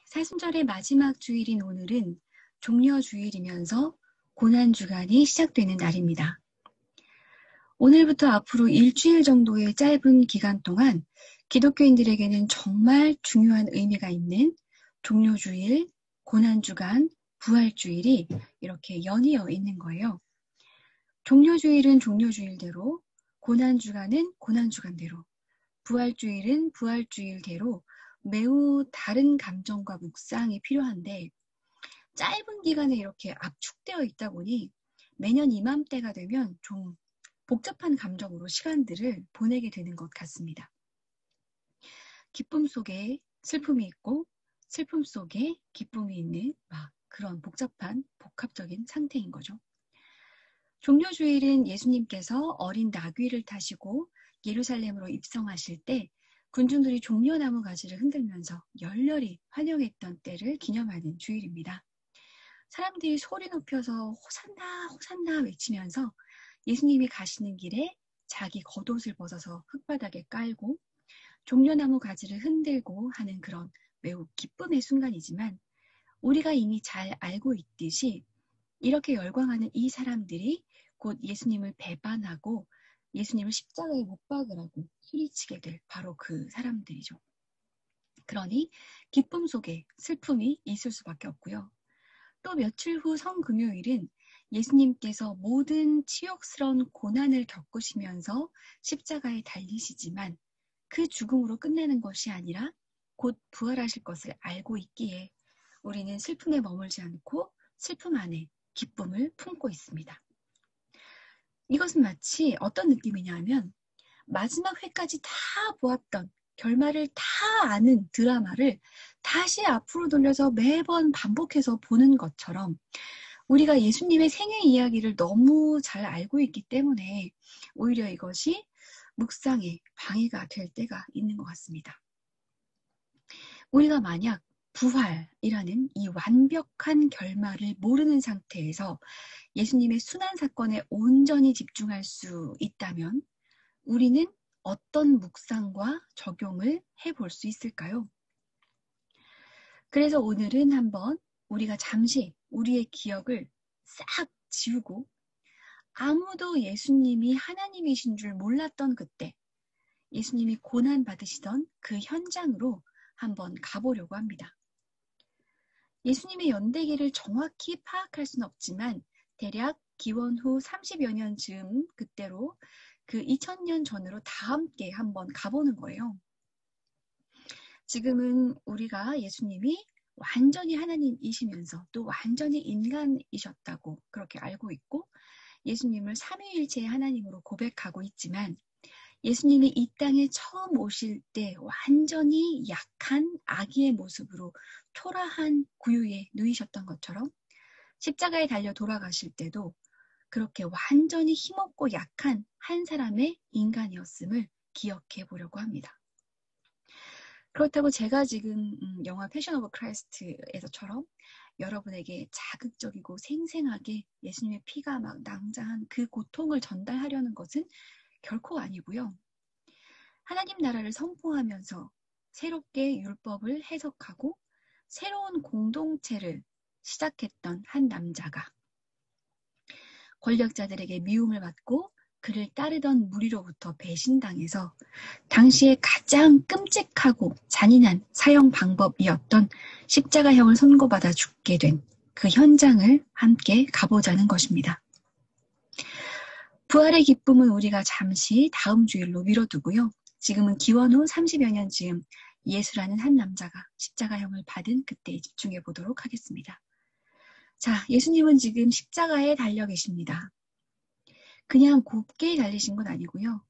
사순절의 마지막 주일인 오늘은 종려주일이면서 고난주간이 시작되는 날입니다. 오늘부터 앞으로 일주일 정도의 짧은 기간 동안 기독교인들에게는 정말 중요한 의미가 있는 종려주일, 고난주간, 부활주일이 이렇게 연이어 있는 거예요. 종려주일은 종려주일대로, 고난주간은 고난주간대로, 부활주일은 부활주일대로 매우 다른 감정과 묵상이 필요한데 짧은 기간에 이렇게 압축되어 있다 보니 매년 이맘때가 되면 좀 복잡한 감정으로 시간들을 보내게 되는 것 같습니다. 기쁨 속에 슬픔이 있고 슬픔 속에 기쁨이 있는 그런 복합적인 상태인 거죠. 종려주일은 예수님께서 어린 나귀를 타시고 예루살렘으로 입성하실 때 군중들이 종려나무 가지를 흔들면서 열렬히 환영했던 때를 기념하는 주일입니다. 사람들이 소리 높여서 호산나 호산나 외치면서 예수님이 가시는 길에 자기 겉옷을 벗어서 흙바닥에 깔고 종려나무 가지를 흔들고 하는 그런 매우 기쁨의 순간이지만 우리가 이미 잘 알고 있듯이 이렇게 열광하는 이 사람들이 곧 예수님을 배반하고 예수님을 십자가에 못 박으라고 소리치게 될 바로 그 사람들이죠. 그러니 기쁨 속에 슬픔이 있을 수밖에 없고요. 또 며칠 후 성금요일은 예수님께서 모든 치욕스러운 고난을 겪으시면서 십자가에 달리시지만 그 죽음으로 끝나는 것이 아니라 곧 부활하실 것을 알고 있기에 우리는 슬픔에 머물지 않고 슬픔 안에 기쁨을 품고 있습니다. 이것은 마치 어떤 느낌이냐 하면 마지막 회까지 다 보았던 결말을 다 아는 드라마를 다시 앞으로 돌려서 매번 반복해서 보는 것처럼 우리가 예수님의 생애 이야기를 너무 잘 알고 있기 때문에 오히려 이것이 묵상에 방해가 될 때가 있는 것 같습니다. 우리가 만약 부활이라는 이 완벽한 결말을 모르는 상태에서 예수님의 순환 사건에 온전히 집중할 수 있다면 우리는 어떤 묵상과 적용을 해볼 수 있을까요? 그래서 오늘은 한번 우리가 잠시 우리의 기억을 싹 지우고 아무도 예수님이 하나님이신 줄 몰랐던 그때 예수님이 고난받으시던 그 현장으로 한번 가보려고 합니다. 예수님의 연대기를 정확히 파악할 수는 없지만 대략 기원 후 30여 년 즈음 그때로 그 2000년 전으로 다 함께 한번 가보는 거예요. 지금은 우리가 예수님이 완전히 하나님이시면서 또 완전히 인간이셨다고 그렇게 알고 있고 예수님을 삼위일체의 하나님으로 고백하고 있지만 예수님이 이 땅에 처음 오실 때 완전히 약한 아기의 모습으로 초라한 구유에 누이셨던 것처럼 십자가에 달려 돌아가실 때도 그렇게 완전히 힘없고 약한 한 사람의 인간이었음을 기억해 보려고 합니다. 그렇다고 제가 지금 영화 패션 오브 크라이스트에서처럼 여러분에게 자극적이고 생생하게 예수님의 피가 막 낭자한 그 고통을 전달하려는 것은 결코 아니고요. 하나님 나라를 선포하면서 새롭게 율법을 해석하고 새로운 공동체를 시작했던 한 남자가 권력자들에게 미움을 받고 그를 따르던 무리로부터 배신당해서 당시에 가장 끔찍하고 잔인한 사형 방법이었던 십자가형을 선고받아 죽게 된 그 현장을 함께 가보자는 것입니다. 부활의 기쁨은 우리가 잠시 다음 주일로 미뤄두고요. 지금은 기원 후 30여 년 즈음 예수라는 한 남자가 십자가형을 받은 그때에 집중해 보도록 하겠습니다. 자, 예수님은 지금 십자가에 달려 계십니다. 그냥 곱게 달리신 건 아니고요.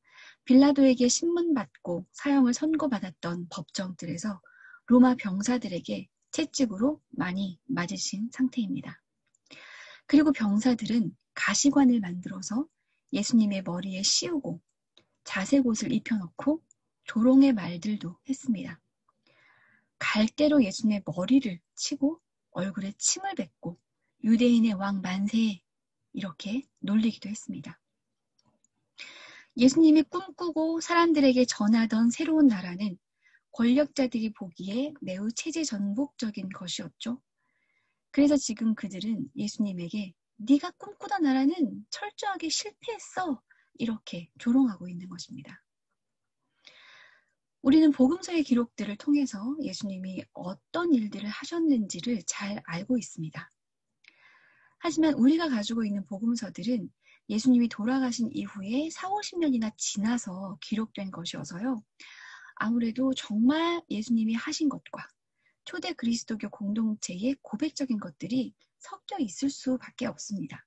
빌라도에게 신문받고 사형을 선고받았던 법정들에서 로마 병사들에게 채찍으로 많이 맞으신 상태입니다. 그리고 병사들은 가시관을 만들어서 예수님의 머리에 씌우고 자색옷을 입혀놓고 조롱의 말들도 했습니다. 갈대로 예수님의 머리를 치고 얼굴에 침을 뱉고 유대인의 왕 만세 이렇게 놀리기도 했습니다. 예수님이 꿈꾸고 사람들에게 전하던 새로운 나라는 권력자들이 보기에 매우 체제전복적인 것이었죠. 그래서 지금 그들은 예수님에게 네가 꿈꾸던 나라는 철저하게 실패했어. 이렇게 조롱하고 있는 것입니다. 우리는 복음서의 기록들을 통해서 예수님이 어떤 일들을 하셨는지를 잘 알고 있습니다. 하지만 우리가 가지고 있는 복음서들은 예수님이 돌아가신 이후에 40~50년이나 지나서 기록된 것이어서요. 아무래도 정말 예수님이 하신 것과 초대 그리스도교 공동체의 고백적인 것들이 섞여 있을 수밖에 없습니다.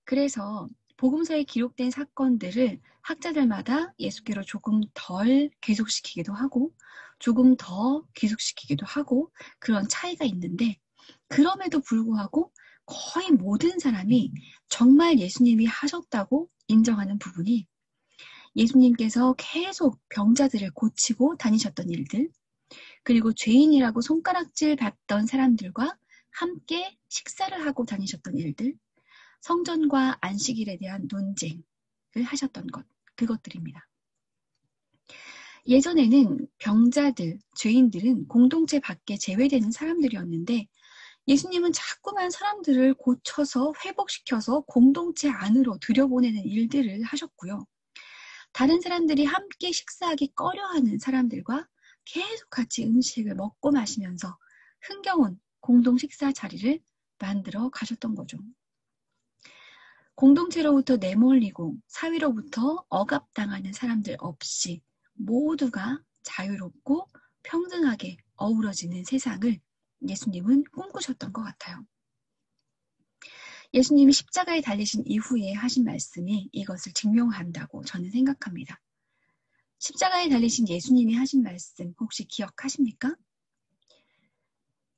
그래서 복음서에 기록된 사건들을 학자들마다 예수께로 조금 덜 귀속시키기도 하고 조금 더 귀속시키기도 하고 그런 차이가 있는데 그럼에도 불구하고 거의 모든 사람이 정말 예수님이 하셨다고 인정하는 부분이 예수님께서 계속 병자들을 고치고 다니셨던 일들, 그리고 죄인이라고 손가락질 받던 사람들과 함께 식사를 하고 다니셨던 일들, 성전과 안식일에 대한 논쟁을 하셨던 것, 그것들입니다. 예전에는 병자들, 죄인들은 공동체 밖에 제외되는 사람들이었는데 예수님은 자꾸만 사람들을 고쳐서 회복시켜서 공동체 안으로 들여보내는 일들을 하셨고요. 다른 사람들이 함께 식사하기 꺼려하는 사람들과 계속 같이 음식을 먹고 마시면서 흥겨운 공동 식사 자리를 만들어 가셨던 거죠. 공동체로부터 내몰리고 사회로부터 억압당하는 사람들 없이 모두가 자유롭고 평등하게 어우러지는 세상을 예수님은 꿈꾸셨던 것 같아요. 예수님이 십자가에 달리신 이후에 하신 말씀이 이것을 증명한다고 저는 생각합니다. 십자가에 달리신 예수님이 하신 말씀 혹시 기억하십니까?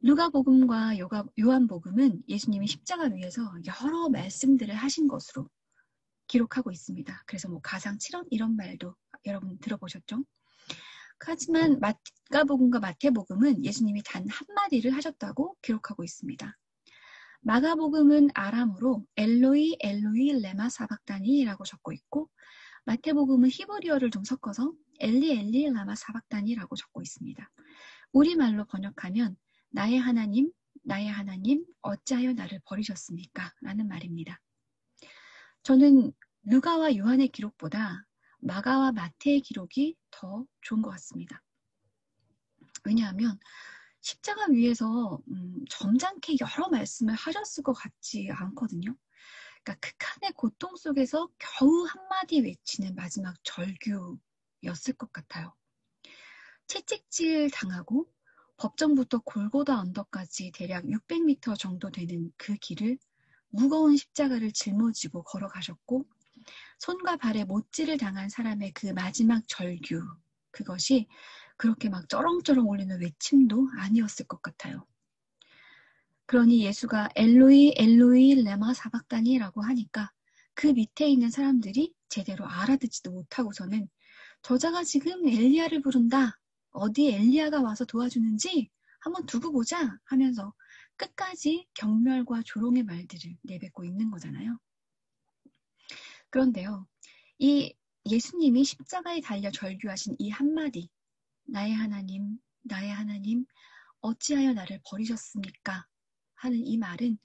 누가복음과 요한복음은 예수님이 십자가 위에서 여러 말씀들을 하신 것으로 기록하고 있습니다. 그래서 가상 7원 이런 말도 여러분 들어보셨죠? 하지만 마가복음과 마태복음은 예수님이 단 한마디를 하셨다고 기록하고 있습니다. 마가복음은 아람어로 엘로이 엘로이 레마 사박다니라고 적고 있고 마태복음은 히브리어를 좀 섞어서 엘리 엘리 라마 사박다니라고 적고 있습니다. 우리말로 번역하면 나의 하나님 어찌하여 나를 버리셨습니까? 라는 말입니다. 저는 누가와 요한의 기록보다 마가와 마태의 기록이 더 좋은 것 같습니다. 왜냐하면 십자가 위에서 점잖게 여러 말씀을 하셨을 것 같지 않거든요. 그러니까 극한의 고통 속에서 겨우 한마디 외치는 마지막 절규였을 것 같아요. 채찍질 당하고 법정부터 골고다 언덕까지 대략 600m 정도 되는 그 길을 무거운 십자가를 짊어지고 걸어가셨고 손과 발에 못질을 당한 사람의 그 마지막 절규, 그것이 그렇게 막 쩌렁쩌렁 울리는 외침도 아니었을 것 같아요. 그러니 예수가 엘로이 엘로이 레마 사박다니라고 하니까 그 밑에 있는 사람들이 제대로 알아듣지도 못하고서는 저자가 지금 엘리야를 부른다. 어디 엘리야가 와서 도와주는지 한번 두고 보자 하면서 끝까지 경멸과 조롱의 말들을 내뱉고 있는 거잖아요. 그런데요. 이 예수님이 십자가에 달려 절규하신 이 한마디 나의 하나님 어찌하여 나를 버리셨습니까? 하는 이 말은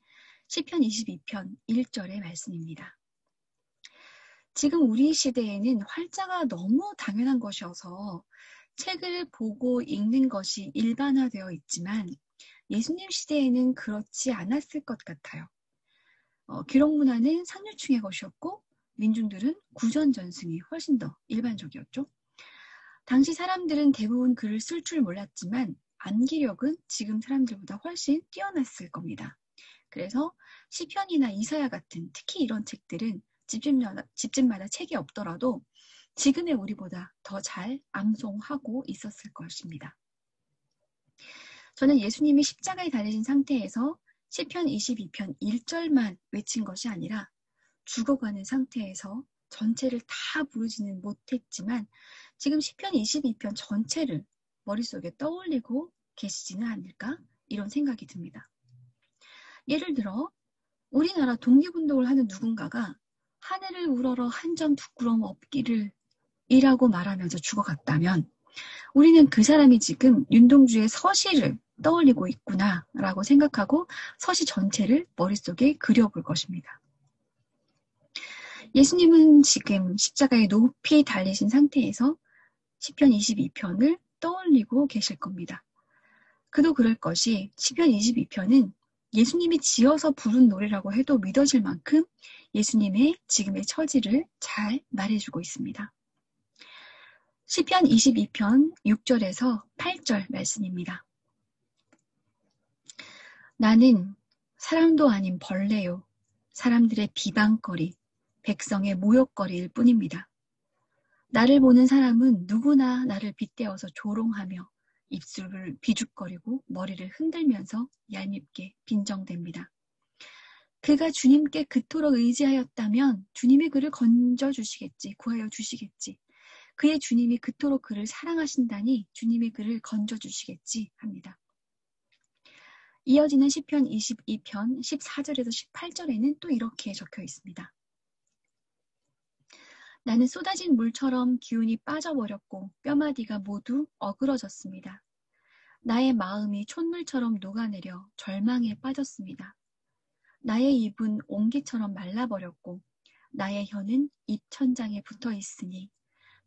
시편 22편 1절의 말씀입니다. 지금 우리 시대에는 활자가 너무 당연한 것이어서 책을 보고 읽는 것이 일반화되어 있지만 예수님 시대에는 그렇지 않았을 것 같아요. 기록문화는 상류층의 것이었고 민중들은 구전전승이 훨씬 더 일반적이었죠. 당시 사람들은 대부분 글을 쓸 줄 몰랐지만 암기력은 지금 사람들보다 훨씬 뛰어났을 겁니다. 그래서 시편이나 이사야 같은 특히 이런 책들은 집집마다 책이 없더라도 지금의 우리보다 더 잘 암송하고 있었을 것입니다. 저는 예수님이 십자가에 달리신 상태에서 시편 22편 1절만 외친 것이 아니라 죽어가는 상태에서 전체를 다 부르지는 못했지만 지금 시편 22편 전체를 머릿속에 떠올리고 계시지는 않을까? 이런 생각이 듭니다. 예를 들어 우리나라 독립운동을 하는 누군가가 하늘을 우러러 한 점 부끄러움 없기를 이라고 말하면서 죽어갔다면 우리는 그 사람이 지금 윤동주의 서시를 떠올리고 있구나 라고 생각하고 서시 전체를 머릿속에 그려볼 것입니다. 예수님은 지금 십자가에 높이 달리신 상태에서 시편 22편을 떠올리고 계실 겁니다. 그도 그럴 것이 시편 22편은 예수님이 지어서 부른 노래라고 해도 믿어질 만큼 예수님의 지금의 처지를 잘 말해주고 있습니다. 시편 22편 6절에서 8절 말씀입니다. 나는 사람도 아닌 벌레요. 사람들의 비방거리, 백성의 모욕거리일 뿐입니다. 나를 보는 사람은 누구나 나를 빗대어서 조롱하며 입술을 비죽거리고 머리를 흔들면서 얄밉게 빈정댑니다. 그가 주님께 그토록 의지하였다면 주님이 그를 건져주시겠지, 구하여 주시겠지. 그의 주님이 그토록 그를 사랑하신다니 주님이 그를 건져주시겠지 합니다. 이어지는 시편 22편 14절에서 18절에는 또 이렇게 적혀 있습니다. 나는 쏟아진 물처럼 기운이 빠져버렸고 뼈마디가 모두 어그러졌습니다. 나의 마음이 촛물처럼 녹아내려 절망에 빠졌습니다. 나의 입은 옹기처럼 말라버렸고 나의 혀는 입천장에 붙어 있으니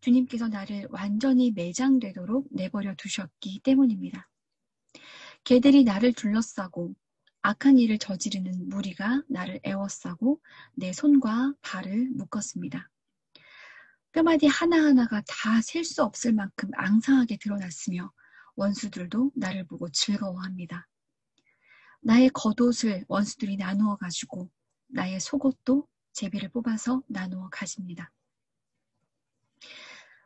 주님께서 나를 완전히 매장되도록 내버려 두셨기 때문입니다. 개들이 나를 둘러싸고 악한 일을 저지르는 무리가 나를 애워싸고 내 손과 발을 묶었습니다. 뼈마디 하나하나가 다 셀 수 없을 만큼 앙상하게 드러났으며 원수들도 나를 보고 즐거워합니다. 나의 겉옷을 원수들이 나누어 가지고 나의 속옷도 제비를 뽑아서 나누어 가집니다.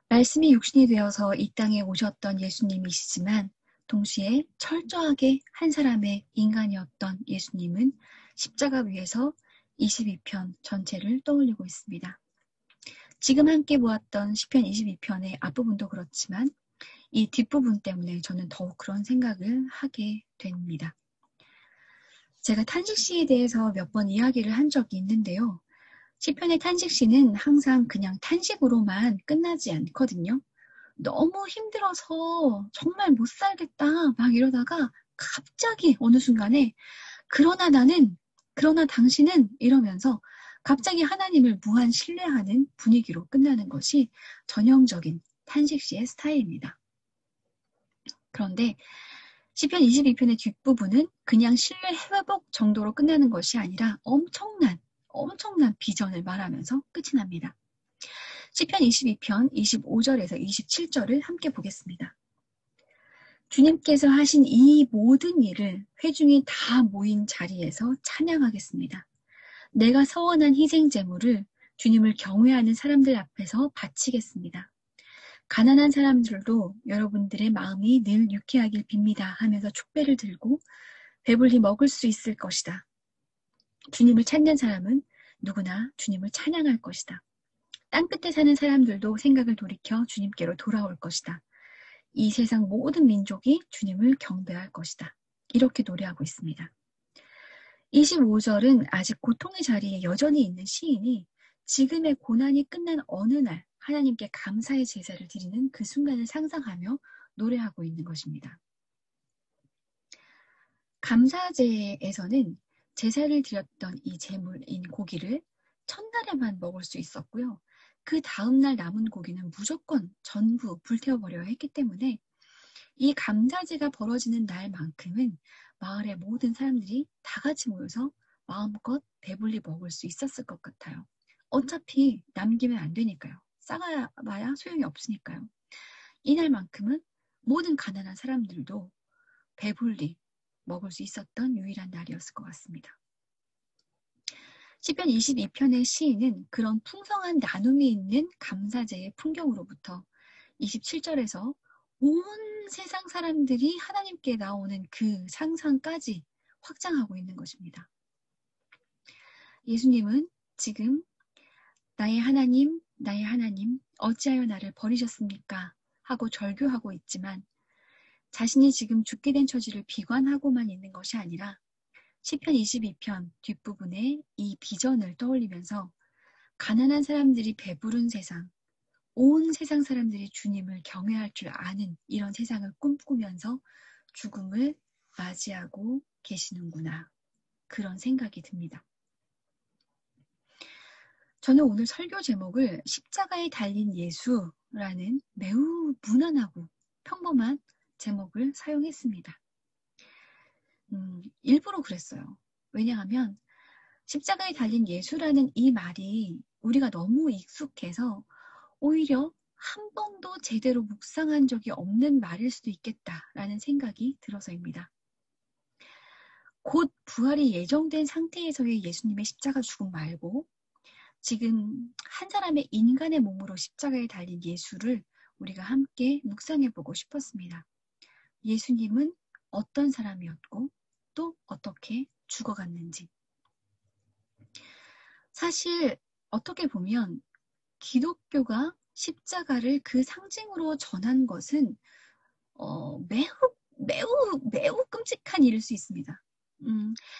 말씀이 육신이 되어서 이 땅에 오셨던 예수님이시지만 동시에 철저하게 한 사람의 인간이었던 예수님은 십자가 위에서 22편 전체를 떠올리고 있습니다. 지금 함께 보았던 시편 22편의 앞부분도 그렇지만 이 뒷부분 때문에 저는 더욱 그런 생각을 하게 됩니다. 제가 탄식시에 대해서 몇 번 이야기를 한 적이 있는데요. 시편의 탄식시는 항상 그냥 탄식으로만 끝나지 않거든요. 너무 힘들어서 정말 못 살겠다 막 이러다가 갑자기 어느 순간에 그러나 당신은 이러면서 갑자기 하나님을 무한 신뢰하는 분위기로 끝나는 것이 전형적인 탄식시의 스타일입니다. 그런데 시편 22편의 뒷부분은 그냥 신뢰 회복 정도로 끝나는 것이 아니라 엄청난 비전을 말하면서 끝이 납니다. 시편 22편 25절에서 27절을 함께 보겠습니다. 주님께서 하신 이 모든 일을 회중이 다 모인 자리에서 찬양하겠습니다. 내가 서원한 희생 제물을 주님을 경외하는 사람들 앞에서 바치겠습니다. 가난한 사람들도 여러분들의 마음이 늘 유쾌하길 빕니다 하면서 축배를 들고 배불리 먹을 수 있을 것이다. 주님을 찾는 사람은 누구나 주님을 찬양할 것이다. 땅끝에 사는 사람들도 생각을 돌이켜 주님께로 돌아올 것이다. 이 세상 모든 민족이 주님을 경배할 것이다. 이렇게 노래하고 있습니다. 25절은 아직 고통의 자리에 여전히 있는 시인이 지금의 고난이 끝난 어느 날 하나님께 감사의 제사를 드리는 그 순간을 상상하며 노래하고 있는 것입니다. 감사제에서는 제사를 드렸던 이 제물인 고기를 첫날에만 먹을 수 있었고요. 그 다음날 남은 고기는 무조건 전부 불태워버려야 했기 때문에 이 감사제가 벌어지는 날만큼은 마을의 모든 사람들이 다 같이 모여서 마음껏 배불리 먹을 수 있었을 것 같아요. 어차피 남기면 안 되니까요. 싸가봐야 소용이 없으니까요. 이날만큼은 모든 가난한 사람들도 배불리 먹을 수 있었던 유일한 날이었을 것 같습니다. 시편 22편의 시인은 그런 풍성한 나눔이 있는 감사제의 풍경으로부터 27절에서 온 세상 사람들이 하나님께 나오는 그 상상까지 확장하고 있는 것입니다. 예수님은 지금 나의 하나님, 어찌하여 나를 버리셨습니까? 하고 절규하고 있지만 자신이 지금 죽게 된 처지를 비관하고만 있는 것이 아니라 시편 22편 뒷부분에 이 비전을 떠올리면서 가난한 사람들이 배부른 세상, 온 세상 사람들이 주님을 경외할 줄 아는 이런 세상을 꿈꾸면서 죽음을 맞이하고 계시는구나. 그런 생각이 듭니다. 저는 오늘 설교 제목을 십자가에 달린 예수라는 매우 무난하고 평범한 제목을 사용했습니다. 일부러 그랬어요. 왜냐하면 십자가에 달린 예수라는 이 말이 우리가 너무 익숙해서 오히려 한 번도 제대로 묵상한 적이 없는 말일 수도 있겠다라는 생각이 들어서입니다. 곧 부활이 예정된 상태에서의 예수님의 십자가 죽음 말고 지금 한 사람의 인간의 몸으로 십자가에 달린 예수를 우리가 함께 묵상해보고 싶었습니다. 예수님은 어떤 사람이었고 또 어떻게 죽어갔는지. 사실 어떻게 보면 기독교가 십자가를 그 상징으로 전한 것은 매우 끔찍한 일일 수 있습니다.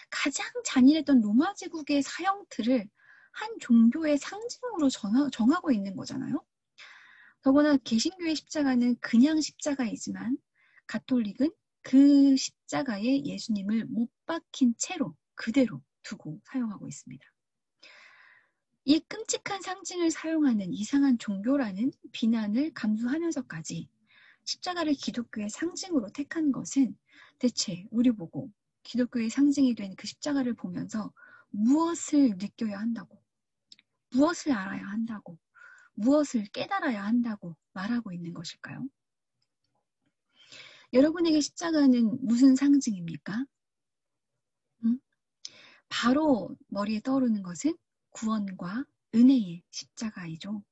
가장 잔인했던 로마 제국의 사형틀을 한 종교의 상징으로 정하고 있는 거잖아요. 더구나 개신교의 십자가는 그냥 십자가이지만 가톨릭은 그 십자가에 예수님을 못 박힌 채로 그대로 두고 사용하고 있습니다. 이 끔찍한 상징을 사용하는 이상한 종교라는 비난을 감수하면서까지 십자가를 기독교의 상징으로 택한 것은 대체 우리 보고 기독교의 상징이 된 그 십자가를 보면서 무엇을 느껴야 한다고, 무엇을 알아야 한다고, 무엇을 깨달아야 한다고 말하고 있는 것일까요? 여러분에게 십자가는 무슨 상징입니까? 바로 머리에 떠오르는 것은 구원과 은혜의 십자가이죠.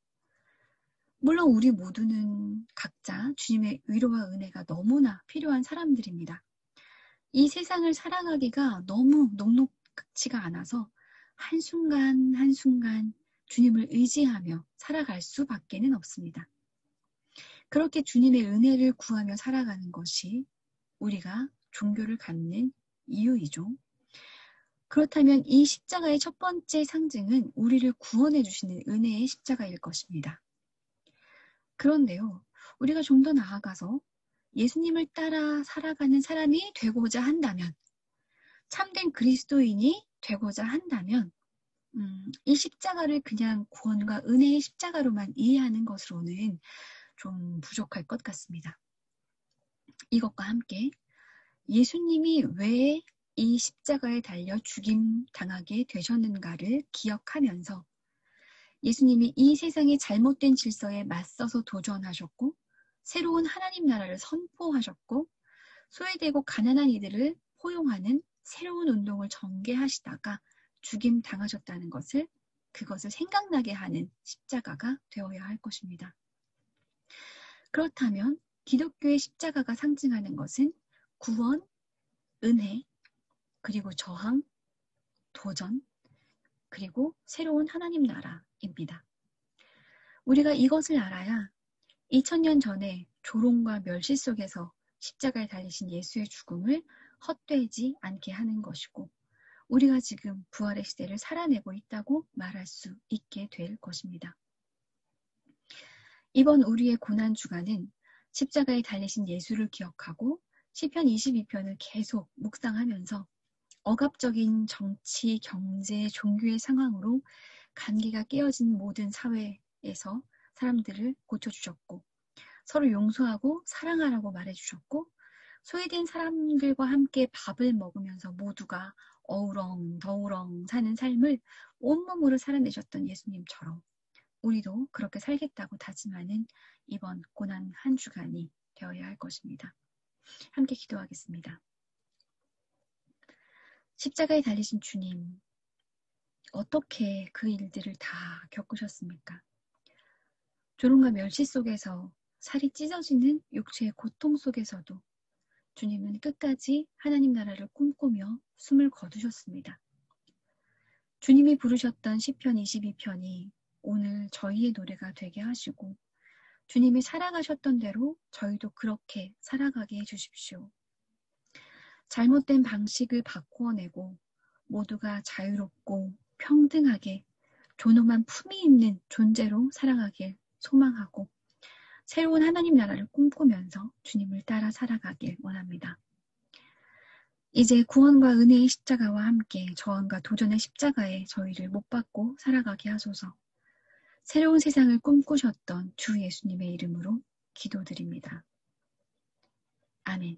물론 우리 모두는 각자 주님의 위로와 은혜가 너무나 필요한 사람들입니다. 이 세상을 살아가기가 너무 녹록지가 않아서 한순간 한순간 주님을 의지하며 살아갈 수밖에는 없습니다. 그렇게 주님의 은혜를 구하며 살아가는 것이 우리가 종교를 갖는 이유이죠. 그렇다면 이 십자가의 첫 번째 상징은 우리를 구원해 주시는 은혜의 십자가일 것입니다. 그런데요, 우리가 좀 더 나아가서 예수님을 따라 살아가는 사람이 되고자 한다면, 참된 그리스도인이 되고자 한다면, 이 십자가를 그냥 구원과 은혜의 십자가로만 이해하는 것으로는 좀 부족할 것 같습니다. 이것과 함께 예수님이 왜 이 십자가에 달려 죽임 당하게 되셨는가를 기억하면서 예수님이 이 세상의 잘못된 질서에 맞서서 도전하셨고 새로운 하나님 나라를 선포하셨고 소외되고 가난한 이들을 포용하는 새로운 운동을 전개하시다가 죽임 당하셨다는 것을 그것을 생각나게 하는 십자가가 되어야 할 것입니다. 그렇다면 기독교의 십자가가 상징하는 것은 구원, 은혜, 그리고 저항, 도전, 그리고 새로운 하나님 나라입니다. 우리가 이것을 알아야 2000년 전에 조롱과 멸시 속에서 십자가에 달리신 예수의 죽음을 헛되지 않게 하는 것이고 우리가 지금 부활의 시대를 살아내고 있다고 말할 수 있게 될 것입니다. 이번 우리의 고난주간은 십자가에 달리신 예수를 기억하고 시편 22편을 계속 묵상하면서 억압적인 정치, 경제, 종교의 상황으로 관계가 깨어진 모든 사회에서 사람들을 고쳐주셨고 서로 용서하고 사랑하라고 말해주셨고 소외된 사람들과 함께 밥을 먹으면서 모두가 어우렁더우렁 사는 삶을 온몸으로 살아내셨던 예수님처럼 우리도 그렇게 살겠다고 다짐하는 이번 고난 한 주간이 되어야 할 것입니다. 함께 기도하겠습니다. 십자가에 달리신 주님, 어떻게 그 일들을 다 겪으셨습니까? 조롱과 멸시 속에서 살이 찢어지는 육체의 고통 속에서도 주님은 끝까지 하나님 나라를 꿈꾸며 숨을 거두셨습니다. 주님이 부르셨던 시편 22편이 오늘 저희의 노래가 되게 하시고 주님이 살아가셨던 대로 저희도 그렇게 살아가게 해주십시오. 잘못된 방식을 바꾸어내고 모두가 자유롭고 평등하게 존엄한 품위 있는 존재로 살아가길 소망하고 새로운 하나님 나라를 꿈꾸면서 주님을 따라 살아가길 원합니다. 이제 구원과 은혜의 십자가와 함께 저항과 도전의 십자가에 저희를 못 박고 살아가게 하소서. 새로운 세상을 꿈꾸셨던 주 예수님의 이름으로 기도드립니다. 아멘.